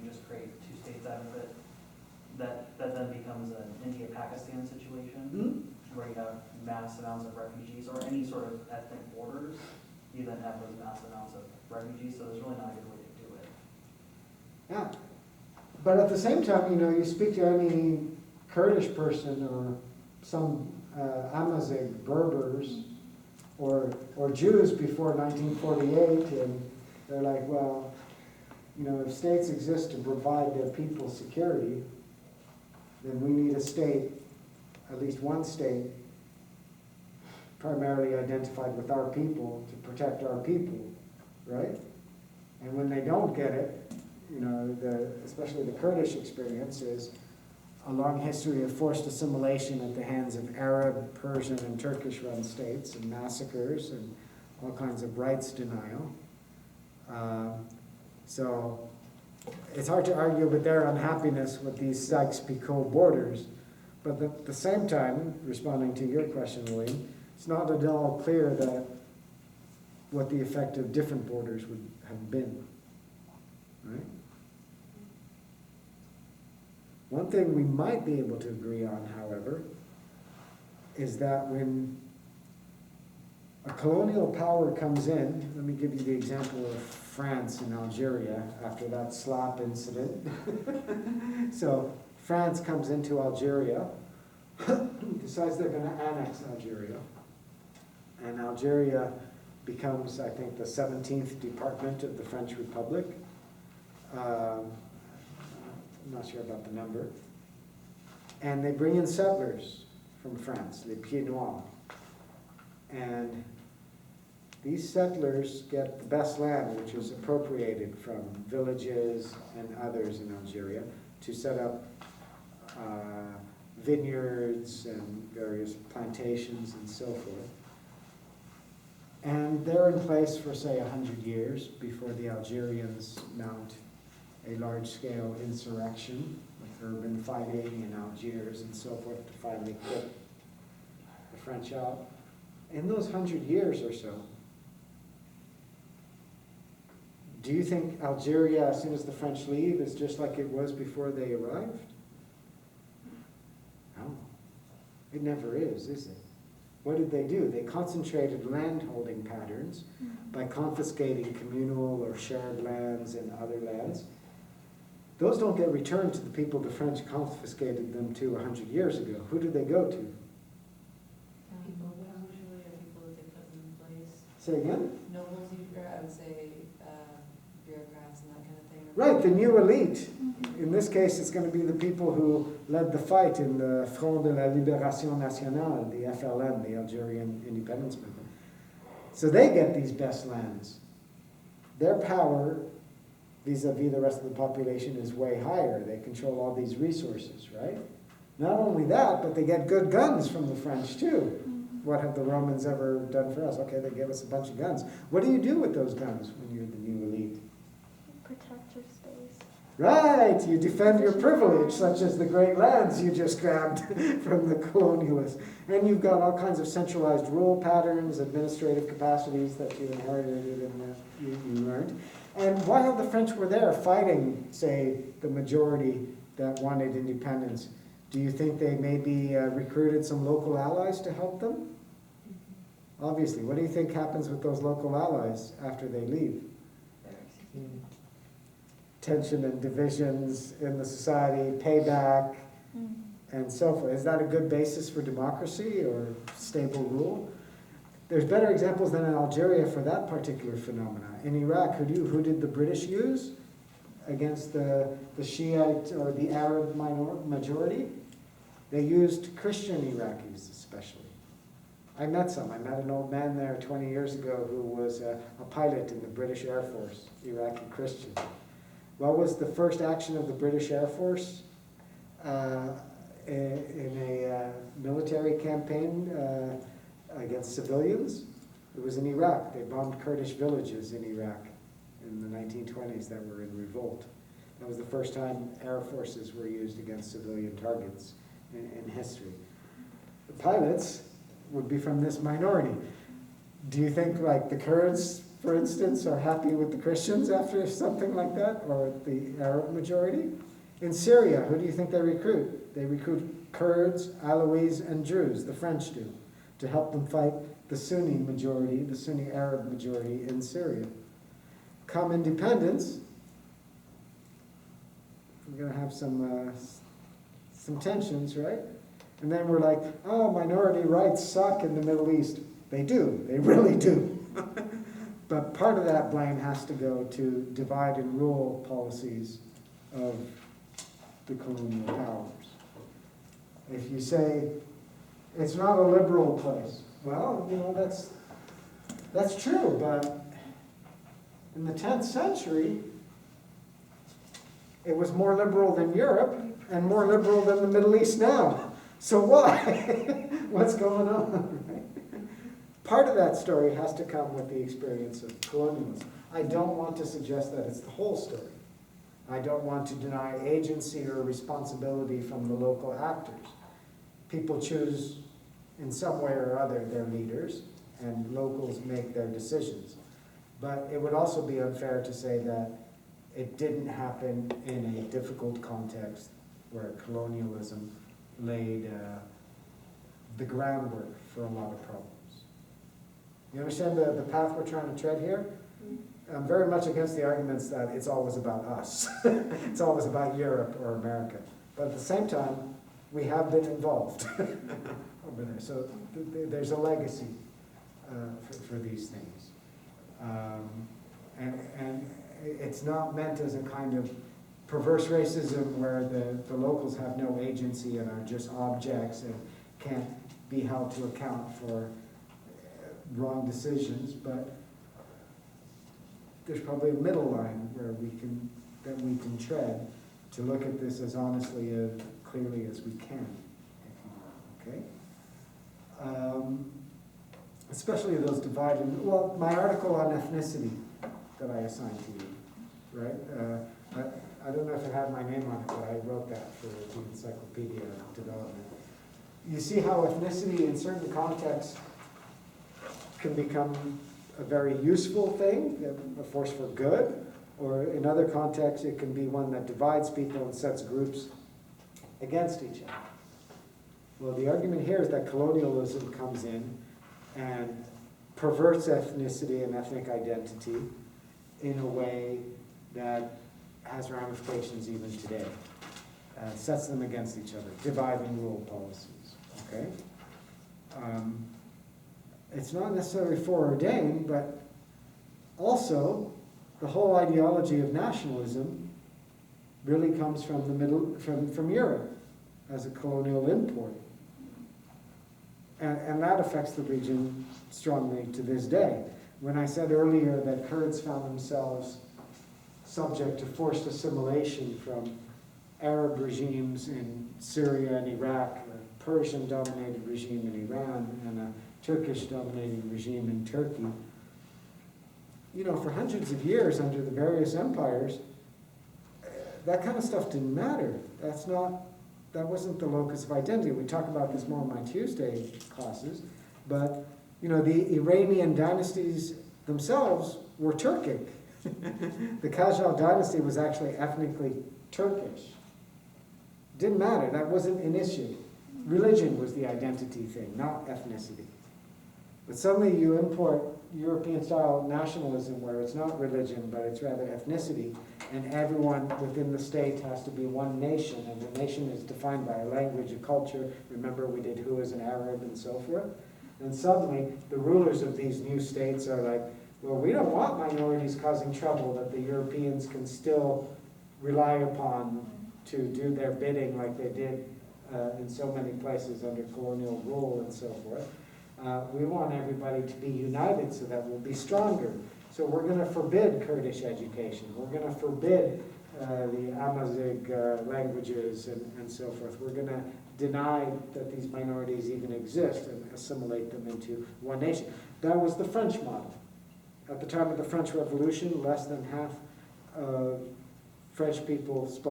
just create two states out of it, that then becomes an India-Pakistan situation, where you have mass amounts of refugees, or any sort of ethnic borders, you then have those mass amounts of refugees, so there's really not a good way to do it. Yeah. But at the same time, you speak to any Kurdish person or some Amazigh Berbers or Jews before 1948, and they're like, well, if states exist to provide their people security, then we need a state, at least one state, primarily identified with our people to protect our people, right? And when they don't get it, especially the Kurdish experience is a long history of forced assimilation at the hands of Arab, Persian, and Turkish-run states, and massacres, and all kinds of rights denial. So it's hard to argue with their unhappiness with these Sykes-Picot borders, but at the same time, responding to your question, William, it's not at all clear that what the effect of different borders would have been, right? One thing we might be able to agree on, however, is that when a colonial power comes in, let me give you the example of France and Algeria after that slap incident. So France comes into Algeria, decides they're going to annex Algeria, and Algeria becomes, I think, the 17th department of the French Republic. I'm not sure about the number. And they bring in settlers from France, les Pieds Noirs. And these settlers get the best land, which was appropriated from villages and others in Algeria to set up vineyards and various plantations and so forth. And they're in place for, say, 100 years before the Algerians mount a large-scale insurrection with urban fighting in Algiers and so forth to finally put the French out. In those 100 years or so, do you think Algeria, as soon as the French leave, is just like it was before they arrived? No. It never is it? What did they do? They concentrated land-holding patterns by confiscating communal or shared lands and other lands. Those don't get returned to the people the French confiscated them to 100 years ago. Who did they go to? People, usually, are people that they put in place. Say again? Nobles, I would say bureaucrats and that kind of thing. Right, the new elite. In this case, it's going to be the people who led the fight in the Front de la Libération Nationale, the FLN, the Algerian Independence Movement. So they get these best lands. Their power vis-a-vis the rest of the population is way higher. They control all these resources, right? Not only that, but they get good guns from the French too. What have the Romans ever done for us? Okay, they gave us a bunch of guns. What do you do with those guns when you're the new elite? Protect your space. Right, you defend your privilege, such as the great lands you just grabbed from the colonialists. And you've got all kinds of centralized rule patterns, administrative capacities that you inherited and that you learned. And while the French were there fighting, say, the majority that wanted independence, do you think they maybe recruited some local allies to help them? Obviously. What do you think happens with those local allies after they leave? Tension and divisions in the society, payback, and so forth. Is that a good basis for democracy or stable rule? There's better examples than in Algeria for that particular phenomena. In Iraq, who did the British use against the Shiite or the Arab majority? They used Christian Iraqis especially. I met some. I met an old man there 20 years ago who was a pilot in the British Air Force, Iraqi Christian. What was the first action of the British Air Force in a military campaign against civilians? It was in Iraq. They bombed Kurdish villages in Iraq in the 1920s that were in revolt. That was the first time air forces were used against civilian targets in history. The pilots would be from this minority. Do you think, like, the Kurds for instance, are happy with the Christians after something like that, or the Arab majority. In Syria, who do you think they recruit? They recruit Kurds, Alawis, and Druze, the French do, to help them fight the Sunni majority, the Sunni Arab majority in Syria. Come independence, we're going to have some tensions, right? And then we're like, oh, minority rights suck in the Middle East. They do, they really do. But part of that blame has to go to divide and rule policies of the colonial powers. If you say, it's not a liberal place, well, you know, that's true, but in the 10th century, it was more liberal than Europe and more liberal than the Middle East now. So why? What's going on? Right? Part of that story has to come with the experience of colonialism. I don't want to suggest that it's the whole story. I don't want to deny agency or responsibility from the local actors. People choose in some way or other their leaders, and locals make their decisions. But it would also be unfair to say that it didn't happen in a difficult context where colonialism laid the groundwork for a lot of problems. You understand the path we're trying to tread here? I'm very much against the arguments that it's always about us. It's always about Europe or America. But at the same time, we have been involved over there. So there's a legacy for these things. And it's not meant as a kind of perverse racism where the locals have no agency and are just objects and can't be held to account for wrong decisions, but there's probably a middle line where we can tread to look at this as honestly, as clearly as we can. Okay? Especially those divided. Well, my article on ethnicity that I assigned to you, right? I don't know if it had my name on it, but I wrote that for the Encyclopedia Development. You see how ethnicity in certain contexts can become a very useful thing, a force for good, or in other contexts it can be one that divides people and sets groups against each other. Well, the argument here is that colonialism comes in and perverts ethnicity and ethnic identity in a way that has ramifications even today, sets them against each other, divide and rule policies, okay? It's not necessarily foreordained, but also the whole ideology of nationalism really comes from Europe as a colonial import. And that affects the region strongly to this day. When I said earlier that Kurds found themselves subject to forced assimilation from Arab regimes in Syria and Iraq, a Persian-dominated regime in Iran, and a Turkish-dominated regime in Turkey. You know, for hundreds of years under the various empires, that kind of stuff didn't matter. That wasn't the locus of identity. We talk about this more in my Tuesday classes, but you know, the Iranian dynasties themselves were Turkic. The Qajal dynasty was actually ethnically Turkish. Didn't matter, that wasn't an issue. Religion was the identity thing, not ethnicity. But suddenly you import European-style nationalism where it's not religion, but it's rather ethnicity, and everyone within the state has to be one nation, and the nation is defined by a language, a culture. Remember, we did who is an Arab and so forth. And suddenly, the rulers of these new states are like, well, we don't want minorities causing trouble that the Europeans can still rely upon to do their bidding like they did in so many places under colonial rule and so forth. We want everybody to be united so that we'll be stronger. So we're going to forbid Kurdish education. We're going to forbid the Amazigh languages and so forth. We're going to deny that these minorities even exist and assimilate them into one nation. That was the French model. At the time of the French Revolution, less than half of French people spoke